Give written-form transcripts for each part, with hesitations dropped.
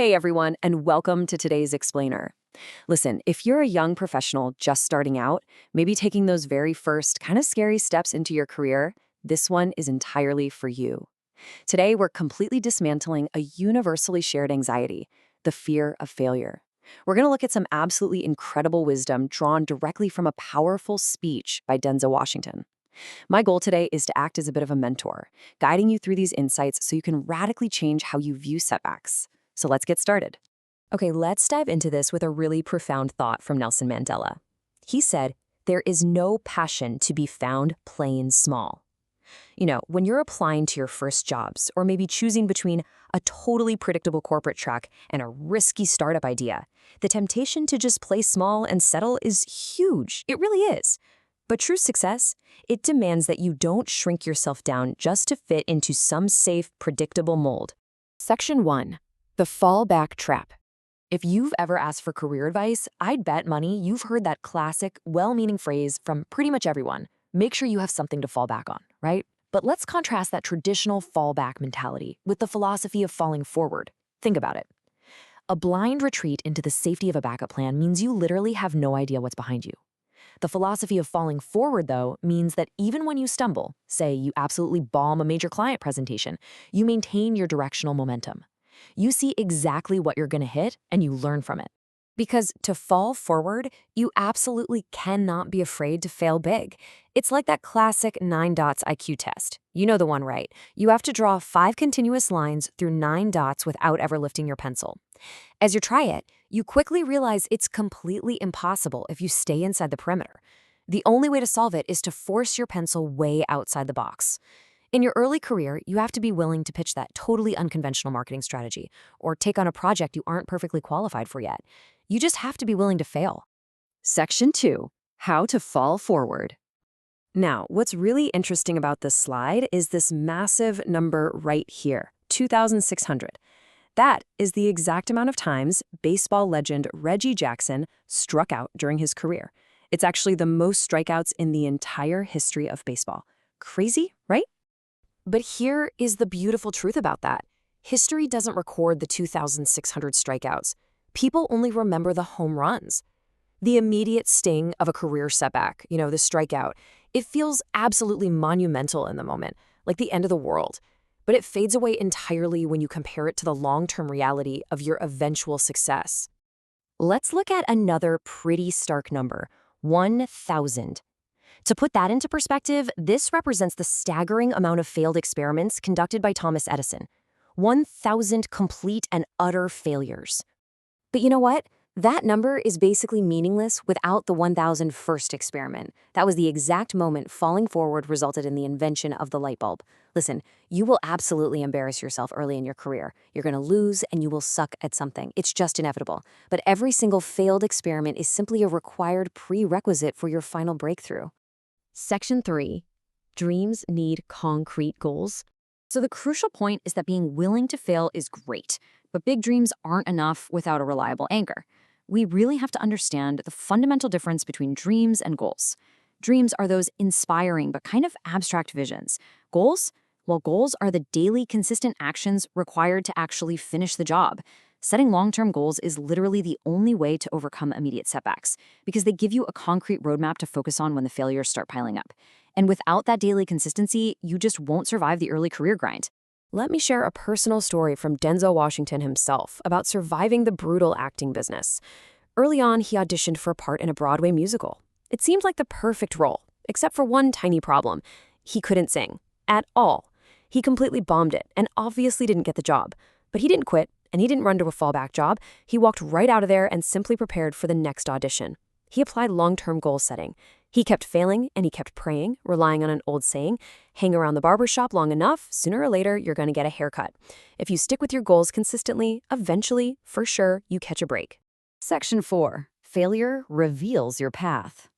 Hey everyone, and welcome to today's Explainer. Listen, if you're a young professional just starting out, maybe taking those very first kind of scary steps into your career, this one is entirely for you. Today, we're completely dismantling a universally shared anxiety, the fear of failure. We're going to look at some absolutely incredible wisdom drawn directly from a powerful speech by Denzel Washington. My goal today is to act as a bit of a mentor, guiding you through these insights so you can radically change how you view setbacks. So let's get started. Okay, let's dive into this with a really profound thought from Nelson Mandela. He said, "There is no passion to be found plain small." When you're applying to your first jobs, or maybe choosing between a totally predictable corporate track and a risky startup idea, the temptation to just play small and settle is huge. It really is. But true success, it demands that you don't shrink yourself down just to fit into some safe, predictable mold. Section 1. The fallback trap. If you've ever asked for career advice, I'd bet money you've heard that classic, well-meaning phrase from pretty much everyone. Make sure you have something to fall back on, right? But let's contrast that traditional fallback mentality with the philosophy of falling forward. Think about it. A blind retreat into the safety of a backup plan means you literally have no idea what's behind you. The philosophy of falling forward, though, means that even when you stumble, say you absolutely bomb a major client presentation, you maintain your directional momentum. You see exactly what you're going to hit, and you learn from it. Because to fall forward, you absolutely cannot be afraid to fail big. It's like that classic 9 dots IQ test. You know the one, right? You have to draw 5 continuous lines through 9 dots without ever lifting your pencil. As you try it, you quickly realize it's completely impossible if you stay inside the perimeter. The only way to solve it is to force your pencil way outside the box. In your early career, you have to be willing to pitch that totally unconventional marketing strategy or take on a project you aren't perfectly qualified for yet. You just have to be willing to fail. Section 2. How to fall forward. Now, what's really interesting about this slide is this massive number right here, 2,600. That is the exact amount of times baseball legend Reggie Jackson struck out during his career. It's actually the most strikeouts in the entire history of baseball. Crazy, right? But here is the beautiful truth about that. History doesn't record the 2,600 strikeouts. People only remember the home runs. The immediate sting of a career setback, the strikeout, it feels absolutely monumental in the moment, like the end of the world. But it fades away entirely when you compare it to the long-term reality of your eventual success. Let's look at another pretty stark number, 1,000. To put that into perspective, this represents the staggering amount of failed experiments conducted by Thomas Edison. 1,000 complete and utter failures. But you know what? That number is basically meaningless without the 1,000 first experiment. That was the exact moment falling forward resulted in the invention of the light bulb. Listen, you will absolutely embarrass yourself early in your career. You're going to lose and you will suck at something. It's just inevitable. But every single failed experiment is simply a required prerequisite for your final breakthrough. Section 3. Dreams need concrete goals. So the crucial point is that being willing to fail is great, but big dreams aren't enough without a reliable anchor. We really have to understand the fundamental difference between dreams and goals. Dreams are those inspiring but kind of abstract visions. Goals? Well, goals are the daily, consistent actions required to actually finish the job. Setting long-term goals is literally the only way to overcome immediate setbacks because they give you a concrete roadmap to focus on when the failures start piling up. And without that daily consistency, you just won't survive the early career grind. Let me share a personal story from Denzel Washington himself about surviving the brutal acting business. Early on, he auditioned for a part in a Broadway musical. It seemed like the perfect role, except for one tiny problem. He couldn't sing. At all. He completely bombed it and obviously didn't get the job. But he didn't quit, and he didn't run to a fallback job. He walked right out of there and simply prepared for the next audition. He applied long-term goal setting. He kept failing and he kept praying, relying on an old saying, hang around the barbershop long enough, sooner or later you're going to get a haircut. If you stick with your goals consistently, eventually, for sure, you catch a break. Section 4. Failure reveals your path.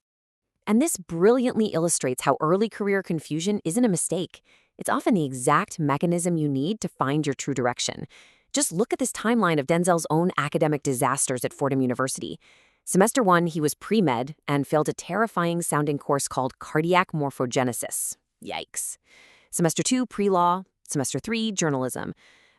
And this brilliantly illustrates how early career confusion isn't a mistake. It's often the exact mechanism you need to find your true direction. Just look at this timeline of Denzel's own academic disasters at Fordham University. Semester 1, he was pre-med and failed a terrifying-sounding course called cardiac morphogenesis. Yikes. Semester 2, pre-law. Semester 3, journalism.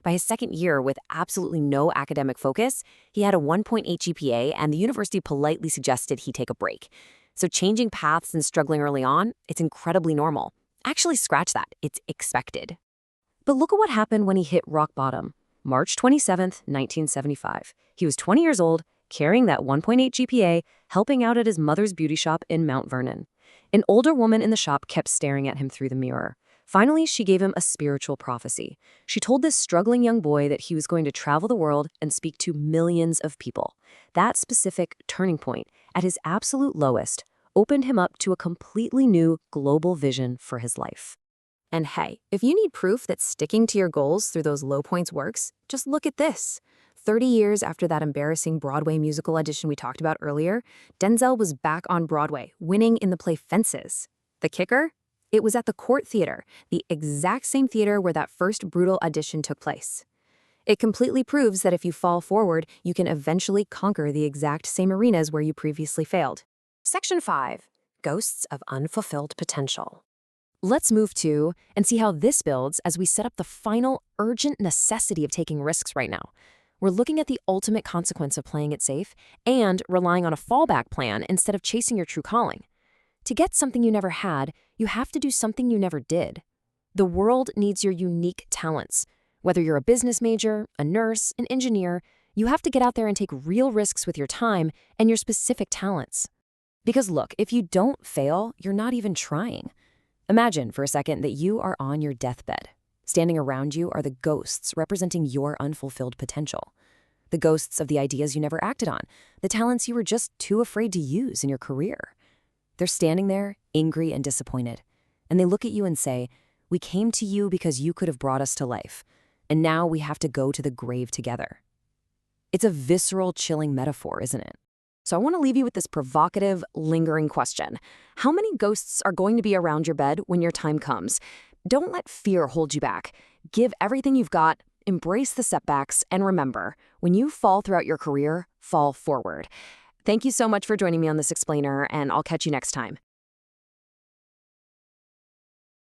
By his second year, with absolutely no academic focus, he had a 1.8 GPA, and the university politely suggested he take a break. So changing paths and struggling early on, it's incredibly normal. Actually, scratch that. It's expected. But look at what happened when he hit rock bottom. March 27th, 1975. He was 20 years old, carrying that 1.8 GPA, helping out at his mother's beauty shop in Mount Vernon. An older woman in the shop kept staring at him through the mirror. Finally, she gave him a spiritual prophecy. She told this struggling young boy that he was going to travel the world and speak to millions of people. That specific turning point, at his absolute lowest, opened him up to a completely new global vision for his life. And hey, if you need proof that sticking to your goals through those low points works, just look at this. 30 years after that embarrassing Broadway musical audition we talked about earlier, Denzel was back on Broadway, winning in the play Fences. The kicker? It was at the Court Theater, the exact same theater where that first brutal audition took place. It completely proves that if you fall forward, you can eventually conquer the exact same arenas where you previously failed. Section 5. Ghosts of Unfulfilled Potential. Let's move to and see how this builds as we set up the final urgent necessity of taking risks right now. We're looking at the ultimate consequence of playing it safe and relying on a fallback plan instead of chasing your true calling. To get something you never had, you have to do something you never did. The world needs your unique talents. Whether you're a business major, a nurse, an engineer, you have to get out there and take real risks with your time and your specific talents. Because look, if you don't fail, you're not even trying. Imagine for a second that you are on your deathbed. Standing around you are the ghosts representing your unfulfilled potential. The ghosts of the ideas you never acted on, the talents you were just too afraid to use in your career. They're standing there, angry and disappointed. And they look at you and say, "We came to you because you could have brought us to life. And now we have to go to the grave together." It's a visceral, chilling metaphor, isn't it? So I want to leave you with this provocative, lingering question. How many ghosts are going to be around your bed when your time comes? Don't let fear hold you back. Give everything you've got, embrace the setbacks, and remember, when you fall throughout your career, fall forward. Thank you so much for joining me on this explainer, and I'll catch you next time.